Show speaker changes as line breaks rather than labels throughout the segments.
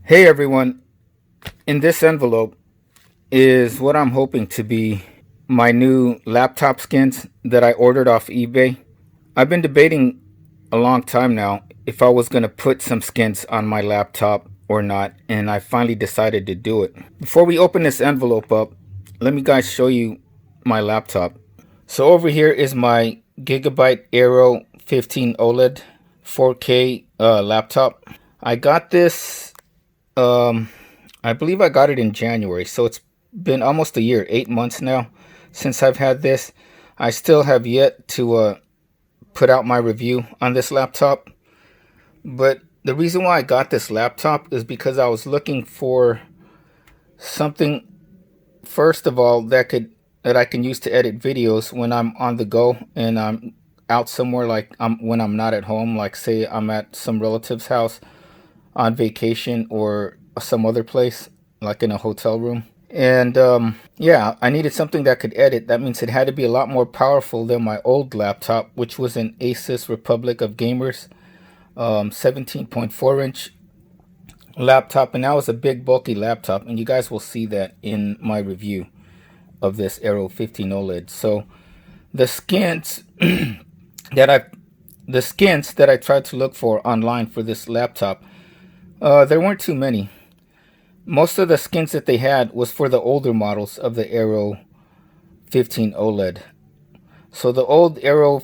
Hey everyone, in this envelope is what I'm hoping to be my new laptop skins that I ordered off eBay. I've been debating a long time now if I was going to put some skins on my laptop or not, and I finally decided to do it. Before we open this envelope up, let me guys show you my laptop. So over here is my Gigabyte Aero 15 OLED 4K laptop. I got this um I believe I got it in January, so it's been almost a year, 8 months now since I've had this. I still have yet to put out my review on this laptop, but the reason why I got this laptop is because I was looking for something, first of all, that I can use to edit videos when I'm on the go and I'm out somewhere, like when I'm not at home, like say I'm at some relative's house on vacation or some other place, like in a hotel room. And yeah, I needed something that could edit. That means it had to be a lot more powerful than my old laptop, which was an Asus Republic of Gamers 17.4-inch laptop. And that was a big, bulky laptop. And you guys will see that in my review of this Aero 15 OLED. So the skins that I the skins that I tried to look for online for this laptop, there weren't too many. Most of the skins that they had was for the older models of the Aero 15 OLED. So the old Aero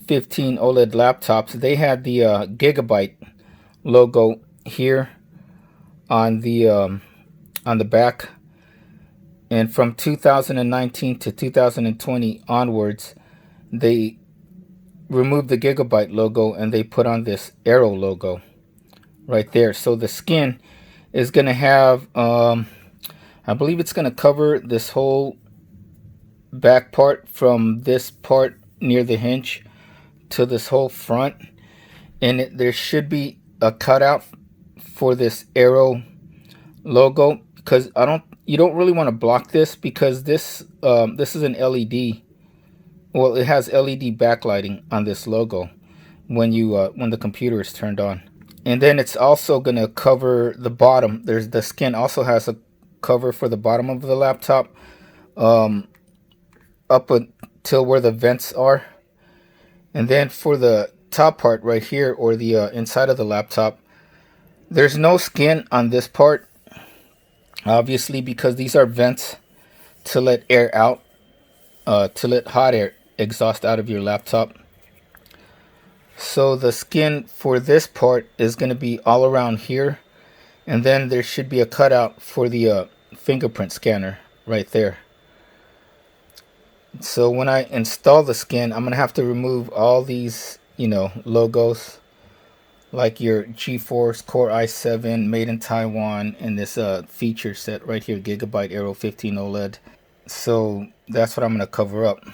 15 OLED laptops, they had the Gigabyte logo here on the back, and from 2019 to 2020 onwards, they removed the Gigabyte logo and they put on this Aero logo right there. So the skin is gonna have, I believe it's gonna cover this whole back part from this part near the hinge to this whole front, and there should be a cutout for this Aero logo, because you don't really want to block this, because this is an LED. Well, it has LED backlighting on this logo when the computer is turned on. And then it's also going to cover the bottom. There's the skin also has a cover for the bottom of the laptop, um, up until where the vents are. And then for the top part right here, or the inside of the laptop, there's no skin on this part, obviously, because these are vents to let air out, to let hot air exhaust out of your laptop. So the skin for this part is going to be all around here, and then there should be a cutout for the fingerprint scanner right there. So when I install the skin, I'm going to have to remove all these, logos, like your GeForce Core i7 made in Taiwan, and this feature set right here, Gigabyte Aero 15 OLED. So that's what I'm going to cover up.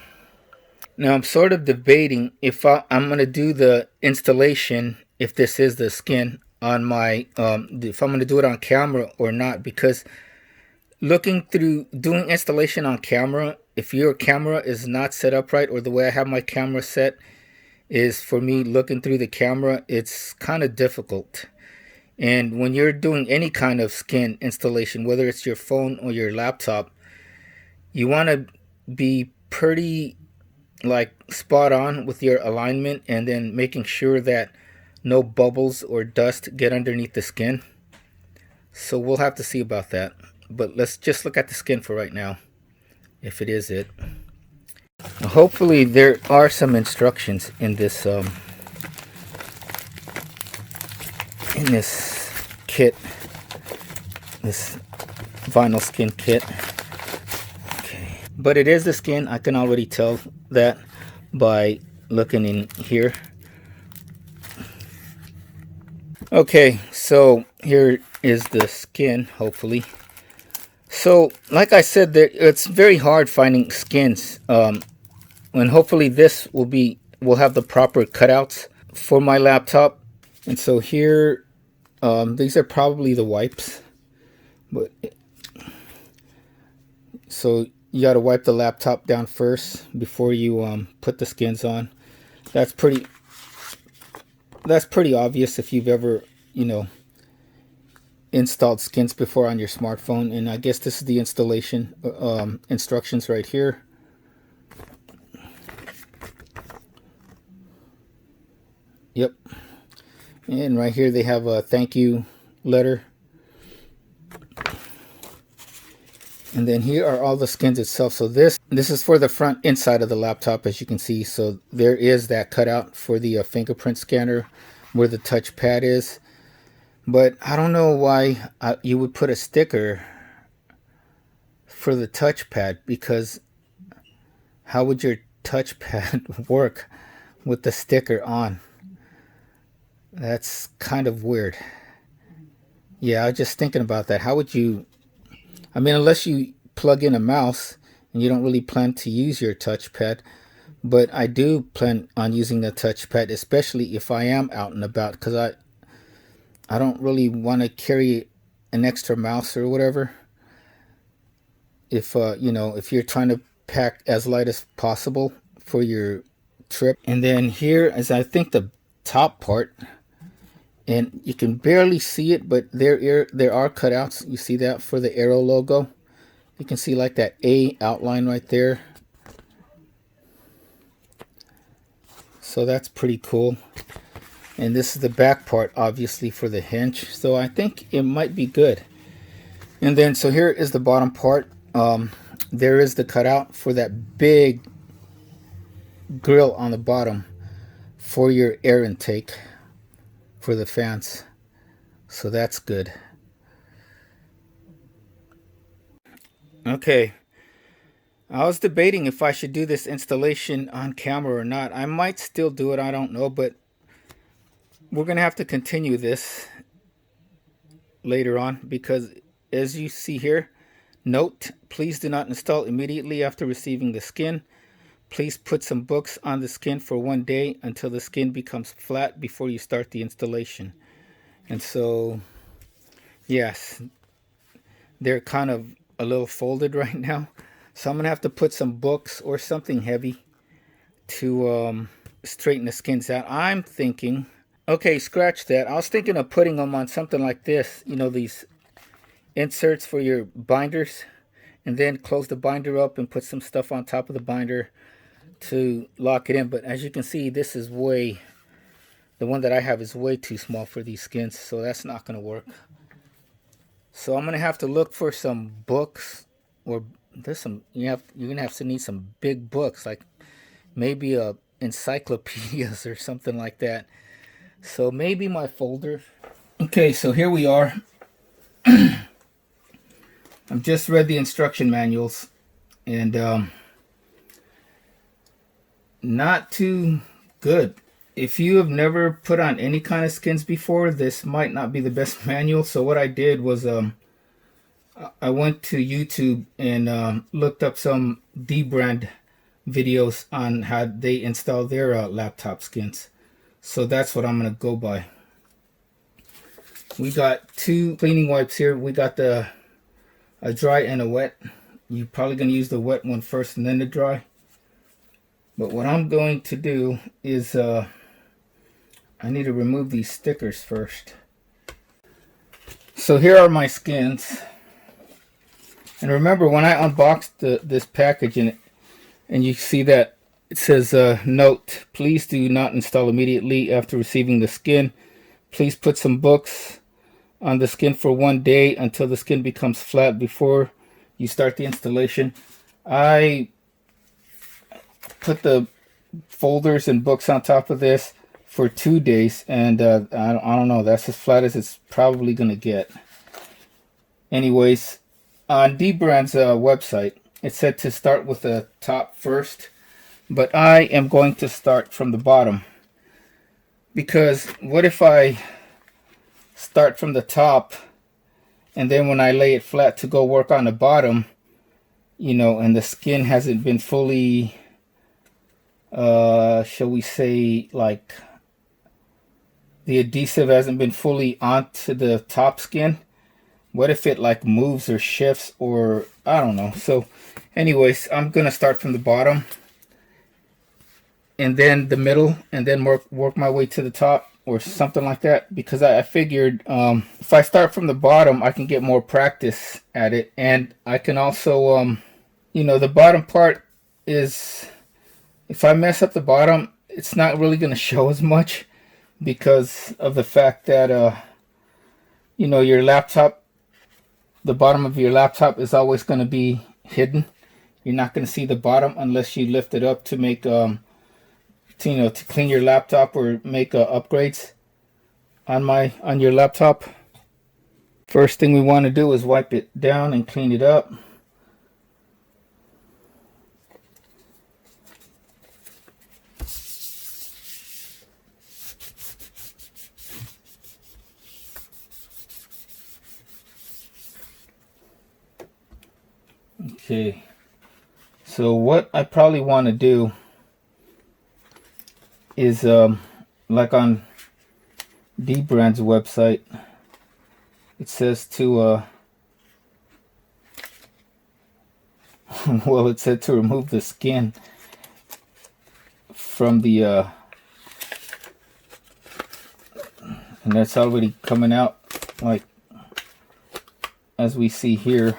Now I'm sort of debating if I'm going to do the installation, if this is the skin on my, if I'm going to do it on camera or not, because looking through doing installation on camera, if your camera is not set up right, or the way I have my camera set is for me looking through the camera, it's kind of difficult. And when you're doing any kind of skin installation, whether it's your phone or your laptop, you want to be pretty like spot on with your alignment, and then making sure that no bubbles or dust get underneath the skin. So we'll have to see about that. But let's just look at the skin for right now, if it is it. Hopefully there are some instructions in this kit, this vinyl skin kit. Okay, but it is the skin. I can already tell that by looking in here. Okay, so here is the skin, hopefully. So like I said, it's very hard finding skins, and hopefully this will have the proper cutouts for my laptop. And so here, these are probably the wipes, but so you got to wipe the laptop down first before you put the skins on. That's pretty obvious if you've ever installed skins before on your smartphone, and I guess this is the installation instructions right here. Yep. And right here they have a thank you letter. And then here are all the skins itself. So this is for the front inside of the laptop, as you can see. So there is that cutout for the fingerprint scanner where the touchpad is. But I don't know why you would put a sticker for the touchpad, because how would your touchpad work with the sticker on? That's kind of weird. Yeah, I was just thinking about that. How would you... I mean, unless you plug in a mouse and you don't really plan to use your touchpad. But I do plan on using the touchpad, especially if I am out and about, because I don't really want to carry an extra mouse or whatever. If you know, if you're trying to pack as light as possible for your trip. And then here is, I think, the top part, and you can barely see it, but there are cutouts. You see that for the Aero logo. You can see like that A outline right there. So that's pretty cool. And this is the back part, obviously, for the hinge. So I think it might be good. And then, so here is the bottom part. There is the cutout for that big grill on the bottom for your air intake for the fans. So that's good. Okay. I was debating if I should do this installation on camera or not. I might still do it, I don't know, but we're going to have to continue this later on, because as you see here, note, please do not install immediately after receiving the skin. Please put some books on the skin for 1 day until the skin becomes flat before you start the installation. And so, yes, they're kind of a little folded right now. So I'm going to have to put some books or something heavy to straighten the skins out. I'm thinking, okay, scratch that. I was thinking of putting them on something like this. You know, these inserts for your binders. And then close the binder up and put some stuff on top of the binder to lock it in. But as you can see, this is the one that I have is way too small for these skins. So that's not going to work. So I'm going to have to look for some books, or there's some, you're going to have to need some big books, like maybe encyclopedias or something like that. So maybe my folder. Okay, so here we are. I've just read the instruction manuals, and not too good. If you have never put on any kind of skins before, this might not be the best manual. So what I did was I went to YouTube and looked up some D-brand videos on how they install their laptop skins. So that's what I'm going to go by. We got 2 cleaning wipes here. We got a dry and a wet. You're probably going to use the wet one first and then the dry. But what I'm going to do is I need to remove these stickers first. So here are my skins. And remember, when I unboxed this package and you see that it says, note, please do not install immediately after receiving the skin. Please put some books on the skin for 1 day until the skin becomes flat before you start the installation. I put the folders and books on top of this for 2 days, and I don't know, that's as flat as it's probably going to get. Anyways, on D-Brand's website, it said to start with the top first, but I am going to start from the bottom, because what if I start from the top and then when I lay it flat to go work on the bottom, you know, and the skin hasn't been fully, shall we say, like, the adhesive hasn't been fully onto the top skin. What if it like moves or shifts, or I don't know. So anyways, I'm gonna start from the bottom and then the middle and then work my way to the top. or something like that, because I figured if I start from the bottom, I can get more practice at it, and I can also, you know, the bottom part is, if I mess up the bottom, it's not really going to show as much because of the fact that, you know, your laptop, the bottom of your laptop is always going to be hidden. You're not going to see the bottom unless you lift it up to make, to, you know, to clean your laptop or make upgrades on your laptop. First thing we want to do is wipe it down and clean it up. Okay, so what I probably want to do is like on D-Brand's website, it says to well, it said to remove the skin from the and that's already coming out, like as we see here.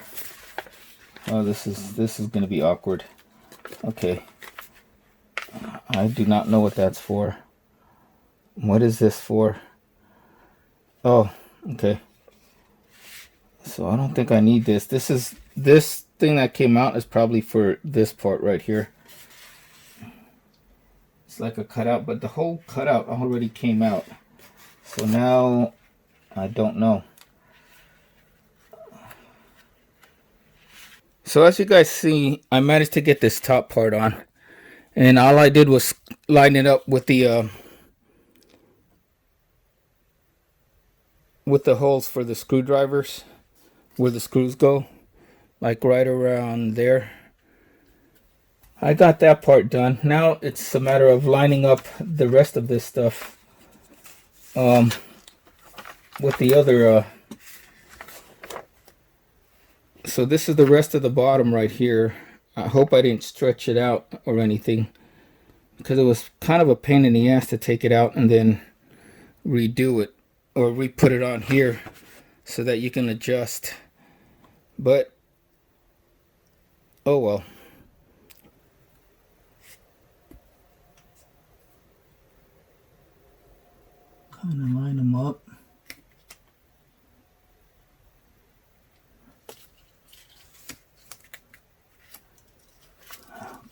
Oh, this is going to be awkward. Okay, I do not know what that's for. What is this for? Oh, okay. So I don't think I need this. This thing that came out is probably for this part right here. It's like a cutout, but the whole cutout already came out. So now I don't know. So as you guys see, I managed to get this top part on, and all I did was line it up with the holes for the screwdrivers, where the screws go, like right around there. I got that part done. Now it's a matter of lining up the rest of this stuff with the other so this is the rest of the bottom right here. I hope I didn't stretch it out or anything, because it was kind of a pain in the ass to take it out and then redo it or re-put it on here so that you can adjust. But oh well. Kind of line them up.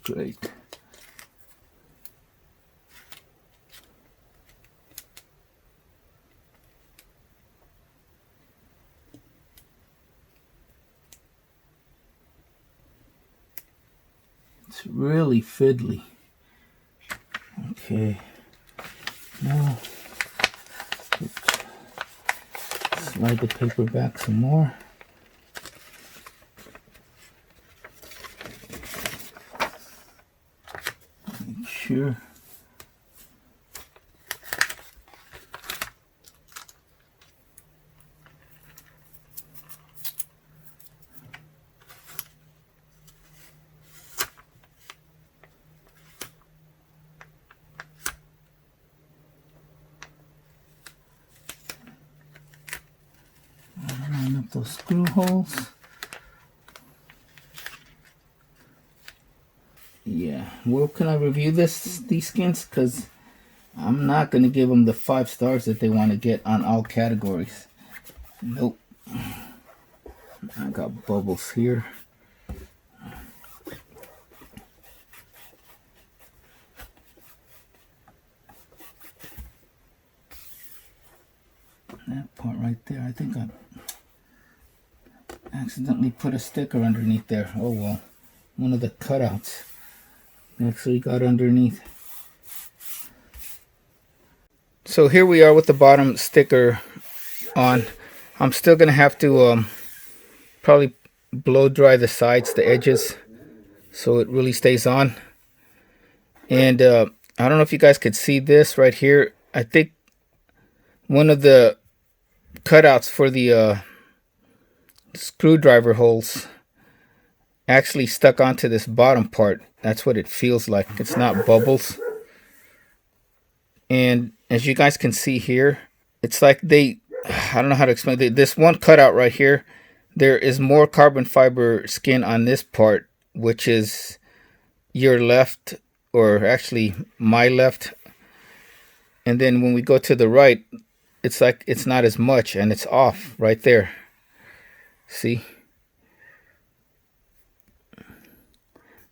Great. It's really fiddly. Okay. Now slide the paper back some more. Make sure. Line up those screw holes. Yeah, well, can I review these skins? Because I'm not going to give them the 5 stars that they want to get on all categories. Nope. I got bubbles here. That part right there, I think I accidentally put a sticker underneath there. Oh well, one of the cutouts actually got underneath. So here we are with the bottom sticker on. I'm still gonna have to probably blow dry the sides, the edges, so it really stays on. And I don't know if you guys could see this right here. I think one of the cutouts for the screwdriver holes actually stuck onto this bottom part. That's what it feels like. It's not bubbles. And as you guys can see here, it's like I don't know how to explain it. This one cutout right here, there is more carbon fiber skin on this part, which is your left, or actually my left. And then when we go to the right, it's like it's not as much, and it's off right there. See?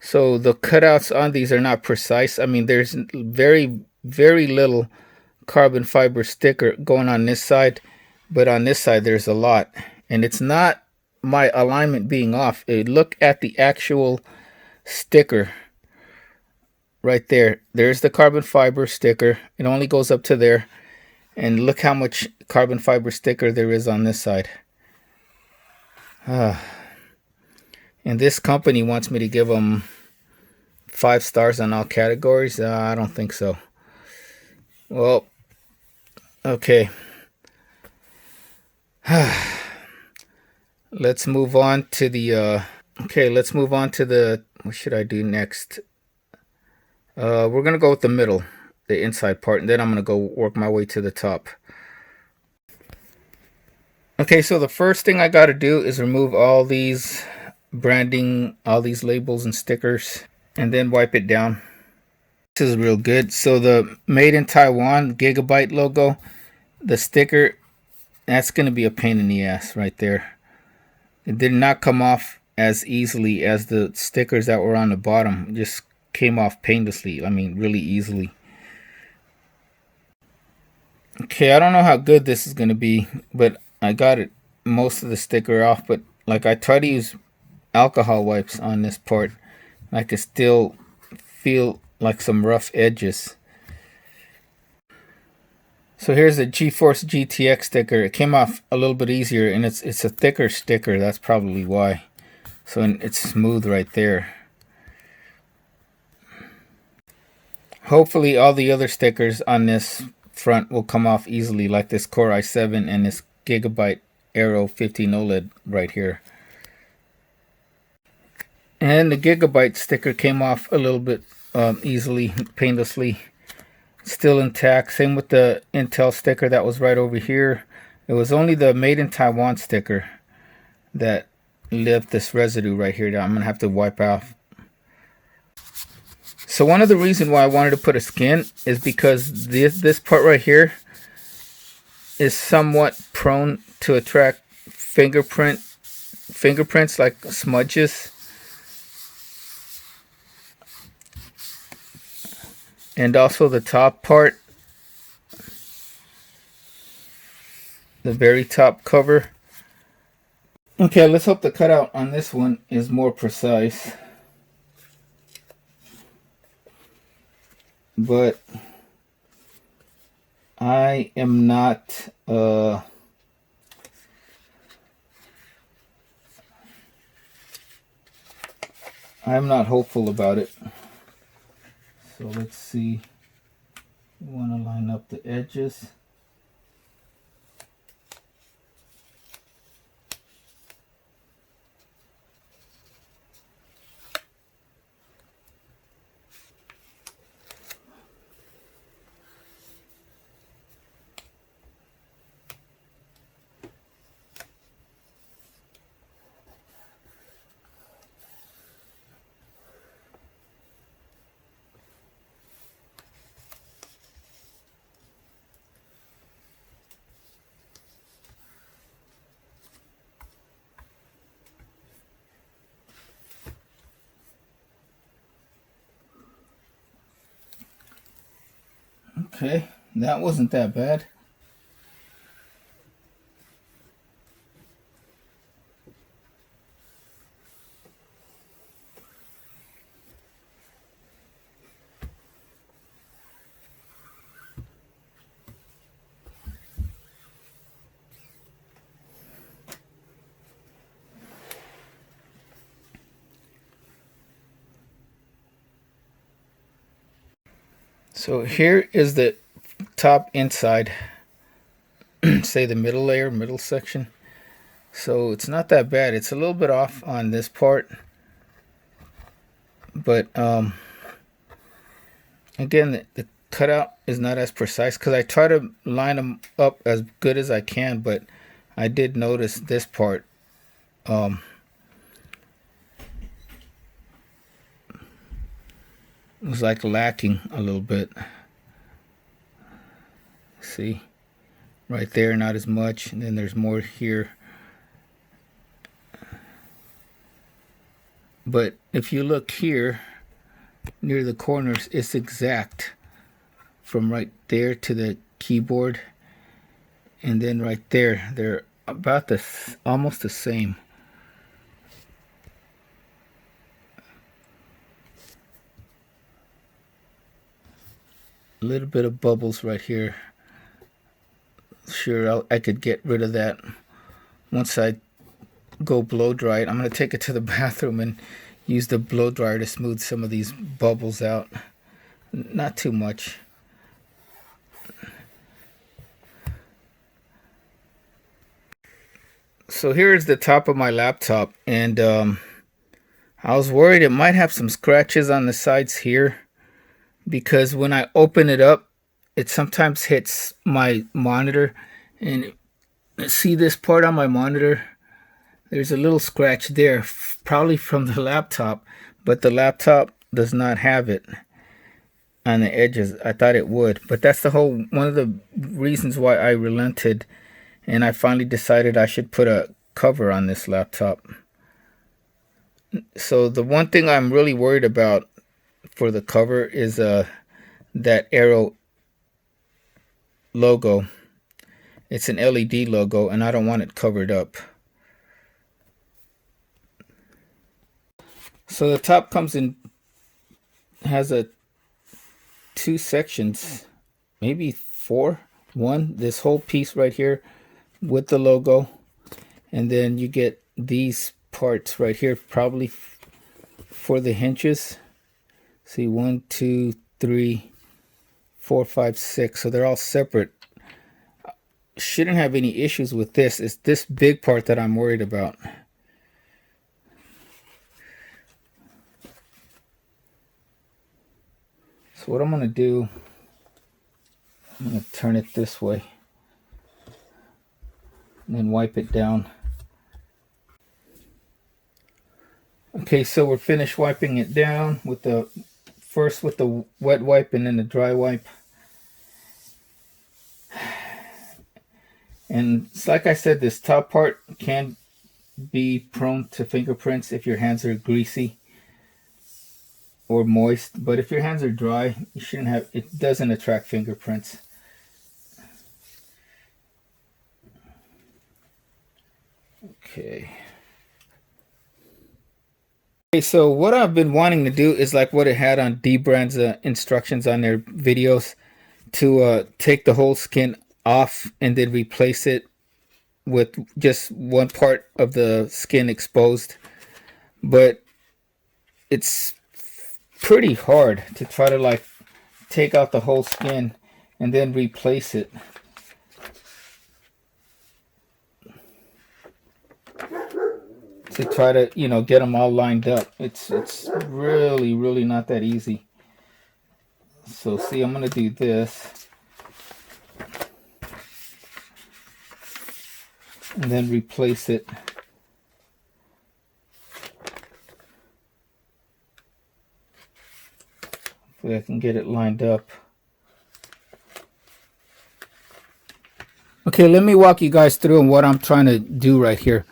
So the cutouts on these are not precise. I mean, there's very, very little carbon fiber sticker going on this side, but on this side there's a lot. And it's not my alignment being off. Look at the actual sticker right there. There's the carbon fiber sticker. It only goes up to there. And look how much carbon fiber sticker there is on this side. And this company wants me to give them 5 stars on all categories. I don't think so. Well, okay. Let's move on to the let's move on to the, what should I do next? We're gonna go with the middle, the inside part, and then I'm gonna go work my way to the top. Okay, so the first thing I gotta do is remove all these branding, all these labels and stickers, and then wipe it down. This is real good. So the Made in Taiwan Gigabyte logo, the sticker, that's gonna be a pain in the ass right there. It did not come off as easily as the stickers that were on the bottom. It just came off painlessly. I mean, really easily. Okay, I don't know how good this is going to be, but I got it, most of the sticker off. But like, I try to use alcohol wipes on this part. I can still feel like some rough edges. So here's the GeForce GTX sticker. It came off a little bit easier, and it's a thicker sticker. That's probably why. So it's smooth right there. Hopefully all the other stickers on this front will come off easily, like this Core i7 and this Gigabyte Aero 15 OLED right here. And the Gigabyte sticker came off a little bit easily, painlessly. Still intact. Same with the Intel sticker that was right over here. It was only the Made in Taiwan sticker that left this residue right here that I'm going to have to wipe off. So one of the reasons why I wanted to put a skin is because this part right here is somewhat prone to attract fingerprints like smudges. And also the top part, the very top cover. Okay, let's hope the cutout on this one is more precise. But I am not I'm not hopeful about it. So let's see. We want to line up the edges. Okay, that wasn't that bad. So here is the top inside, say the middle layer, middle section. So it's not that bad. It's a little bit off on this part, but again, cutout is not as precise because I try to line them up as good as I can, but I did notice this part was like lacking a little bit. See, right there, not as much, and then there's more here. But if you look here near the corners, it's exact from right there to the keyboard, and then right there, they're about almost the same. A little bit of bubbles right here. Sure, I could get rid of that once I go blow dry it. I'm going to take it to the bathroom and use the blow dryer to smooth some of these bubbles out. Not too much. So here's the top of my laptop, and I was worried it might have some scratches on the sides here, because when I open it up, it sometimes hits my monitor, and see this part on my monitor? There's a little scratch there, probably from the laptop, but the laptop does not have it on the edges. I thought it would, but that's one of the reasons why I relented, and I finally decided I should put a cover on this laptop. So the one thing I'm really worried about for the cover is that Aero logo. It's an LED logo, and I don't want it covered up. So the top has two sections, maybe four. One, this whole piece right here with the logo, and then you get these parts right here, probably for the hinges. See, 1, 2, 3, 4, 5, 6. So they're all separate. Shouldn't have any issues with this. It's this big part that I'm worried about. So what I'm going to do, I'm going to turn it this way and then wipe it down. Okay, so we're finished wiping it down with first with the wet wipe and then the dry wipe. And it's like I said, this top part can be prone to fingerprints if your hands are greasy or moist, but if your hands are dry, you shouldn't have, it doesn't attract fingerprints. Okay. Okay, so what I've been wanting to do is like what it had on Dbrand's instructions on their videos, to take the whole skin off and then replace it with just one part of the skin exposed. But it's pretty hard to try to like take out the whole skin and then replace it. To try to, get them all lined up. It's really not that easy. So see, I'm going to do this. And then replace it. Hopefully I can get it lined up. Okay, let me walk you guys through what I'm trying to do right here.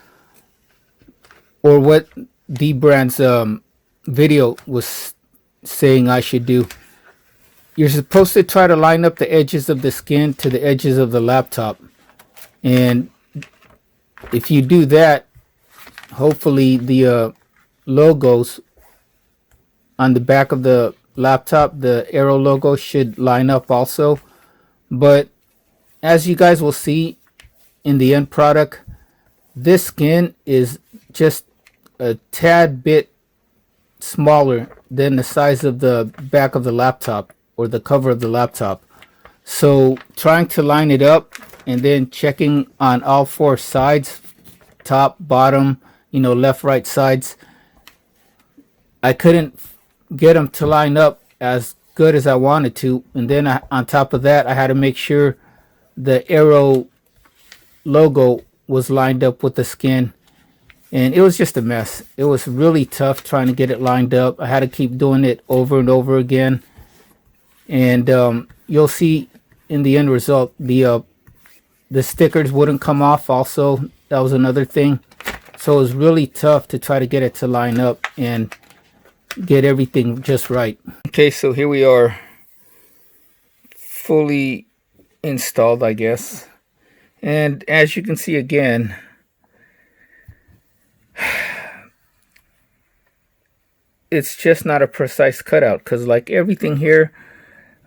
Or what Dbrand's video was saying I should do. You're supposed to try to line up the edges of the skin to the edges of the laptop. And if you do that, hopefully the logos on the back of the laptop, the Aero logo, should line up also. But as you guys will see in the end product, this skin is just a tad bit smaller than the size of the back of the laptop or the cover of the laptop. So trying to line it up and then checking on all four sides, top, bottom, left, right sides, I couldn't get them to line up as good as I wanted to. And then on top of that, I had to make sure the Aero logo was lined up with the skin. And it was just a mess. It was really tough trying to get it lined up. I had to keep doing it over and over again. And you'll see in the end result, the stickers wouldn't come off also. That was another thing. So it was really tough to try to get it to line up and get everything just right. Okay, so here we are, fully installed, I guess. And as you can see again, it's just not a precise cutout, because like everything here,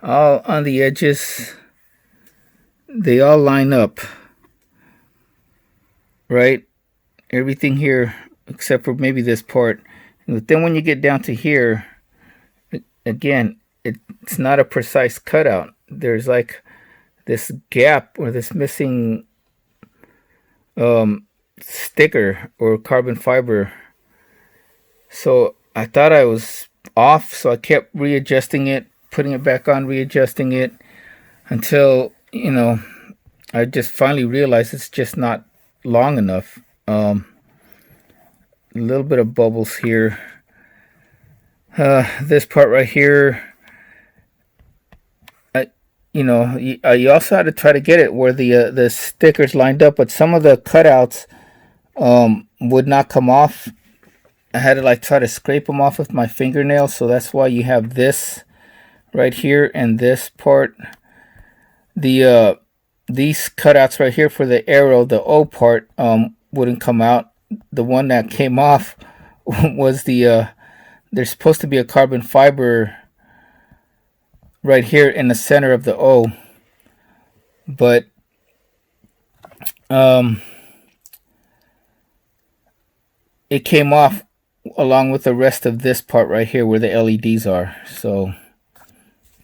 all on the edges, they all line up, right? Everything here except for maybe this part. But then when you get down to here, again, it's not a precise cutout. There's like this gap or this missing sticker or carbon fiber. So I thought I was off, so I kept readjusting it, putting it back on, readjusting it, until, you know, I just finally realized it's just not long enough. A little bit of bubbles here. This part right here, you also had to try to get it where the stickers lined up, but some of the cutouts would not come off. I had to like try to scrape them off with my fingernail, so that's why you have this right here and this part. These cutouts right here for the Aero, the O part, wouldn't come out. The one that came off was there's supposed to be a carbon fiber right here in the center of the O, but it came off along with the rest of this part right here where the LEDs are. So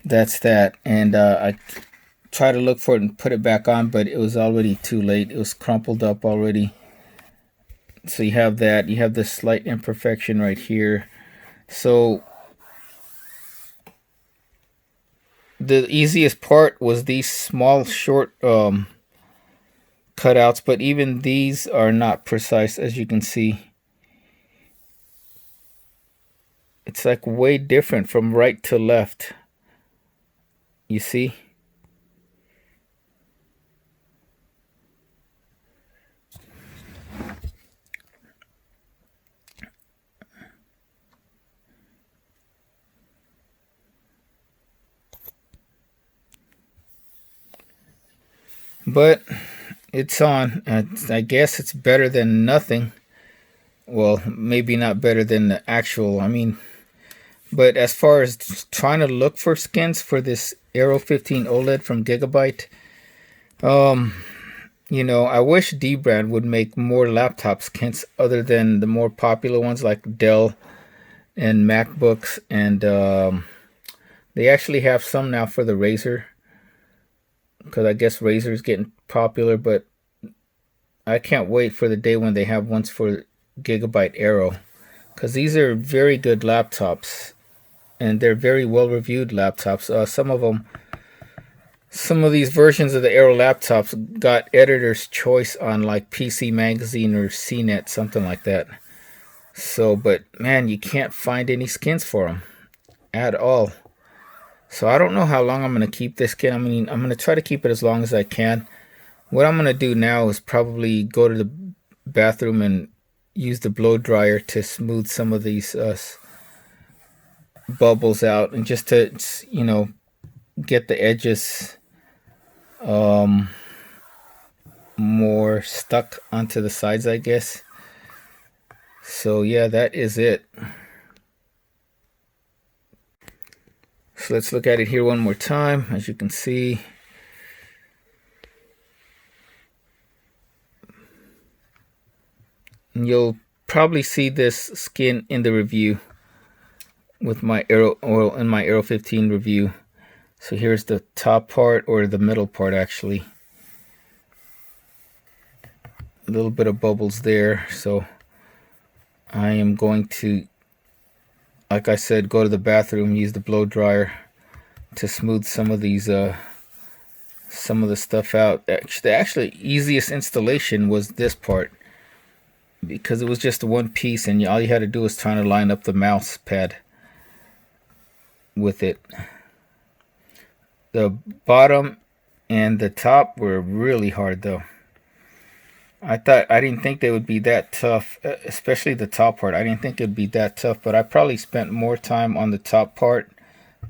that's that. And I tried to look for it and put it back on, but it was already too late. It was crumpled up already. So you have that. You have this slight imperfection right here. So the easiest part was these small short cutouts, but even these are not precise, as you can see. It's like way different from right to left. You see? But it's on. I guess it's better than nothing. Well, maybe not better than the actual. I mean, but as far as trying to look for skins for this Aero 15 OLED from Gigabyte, you know, I wish D-Brand would make more laptop skins other than the more popular ones like Dell and MacBooks, and they actually have some now for the Razer, because I guess Razer is getting popular. But I can't wait for the day when they have ones for Gigabyte Aero, because these are very good laptops and they're very well reviewed laptops. Some of these versions of the Aero laptops got editor's choice on like PC Magazine or CNET, something like that. So, but man, you can't find any skins for them at all. So I don't know how long I'm going to keep this skin. I mean, I'm going to try to keep it as long as I can. What I'm going to do now is probably go to the bathroom and use the blow dryer to smooth some of these bubbles out, and just to, you know, get the edges more stuck onto the sides, I guess. So yeah, that is it. So let's look at it here one more time. As you can see, and you'll probably see this skin in the review with my Aero, or in my Aero 15 review. So here's the top part, or the middle part actually. A little bit of bubbles there. So I am going to, like I said, go to the bathroom, use the blow dryer to smooth some of these some of the stuff out. The actually easiest installation was this part, because it was just one piece and all you had to do was try to line up the mouse pad with it. The bottom and the top were really hard though. I didn't think they would be that tough, especially the top part. I didn't think it'd be that tough, but I probably spent more time on the top part,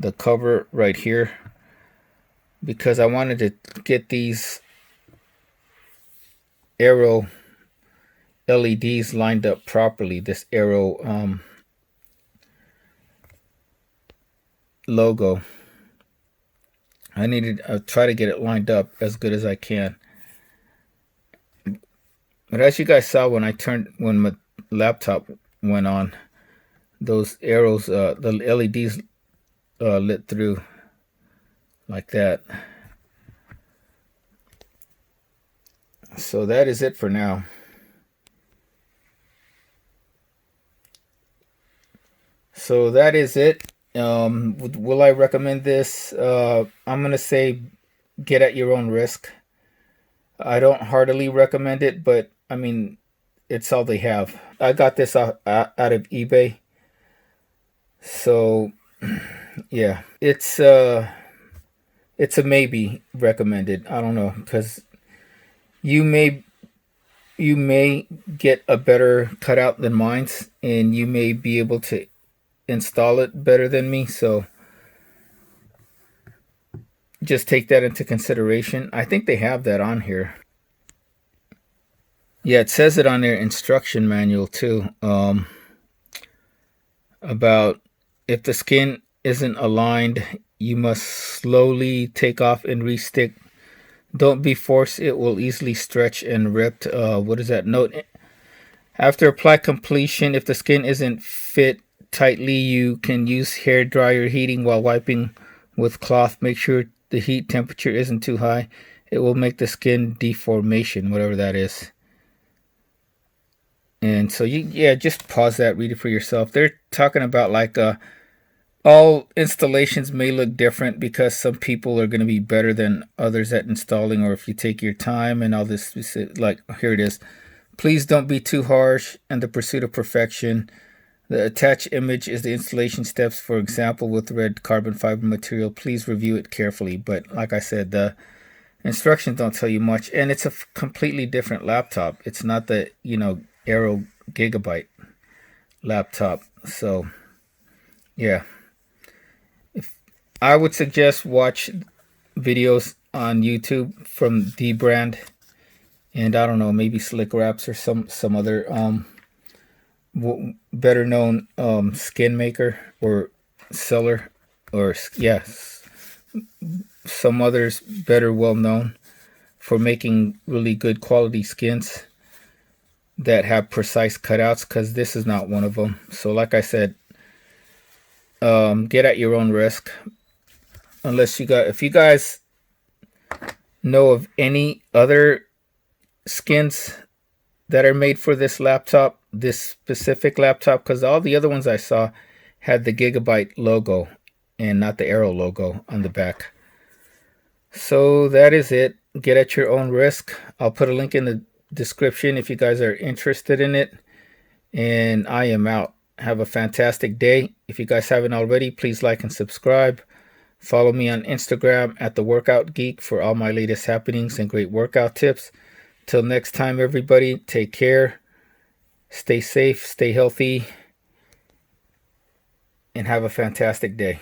the cover right here, because I wanted to get these Aero LEDs lined up properly. This Aero logo. I needed to try to get it lined up as good as I can. But as you guys saw when my laptop went on, those arrows, the LEDs lit through like that. So that is it for now. So that is it. Will I recommend this? I'm gonna say get at your own risk. I don't heartily recommend it, but I mean, it's all they have. I got this out of eBay. So yeah, it's a maybe recommended. I don't know, because you may get a better cutout than mine's, and you may be able to install it better than me. So just take that into consideration. I think they have that on here. Yeah, it says it on their instruction manual too. About if the skin isn't aligned, you must slowly take off and restick. Don't be forced; it will easily stretch and rip. What is that note? After apply completion, if the skin isn't fit tightly, you can use hair dryer heating while wiping with cloth. Make sure the heat temperature isn't too high. It will make the skin deformation, whatever that is. And so just pause that, read it for yourself. They're talking about like all installations may look different because some people are going to be better than others at installing, or if you take your time and all this, like here it is. Please don't be too harsh in the pursuit of perfection. The attached image is the installation steps. For example, with red carbon fiber material, please review it carefully. But like I said, the instructions don't tell you much, and it's a completely different laptop. It's not the Aero Gigabyte laptop. So yeah, if I would suggest watch videos on YouTube from D brand, and I don't know, maybe Slick Wraps or some other better known skin maker or seller, or some others better well known for making really good quality skins that have precise cutouts, because this is not one of them. So like I said, get at your own risk. If you guys know of any other skins that are made for this laptop, this specific laptop, because all the other ones I saw had the Gigabyte logo and not the Aero logo on the back. So that is it. Get at your own risk. I'll put a link in the description if you guys are interested in it. And I am out. Have a fantastic day. If you guys haven't already, please like and subscribe. Follow me on Instagram at The Workout Geek for all my latest happenings and great workout tips. Till next time, everybody, take care. Stay safe, stay healthy, and have a fantastic day.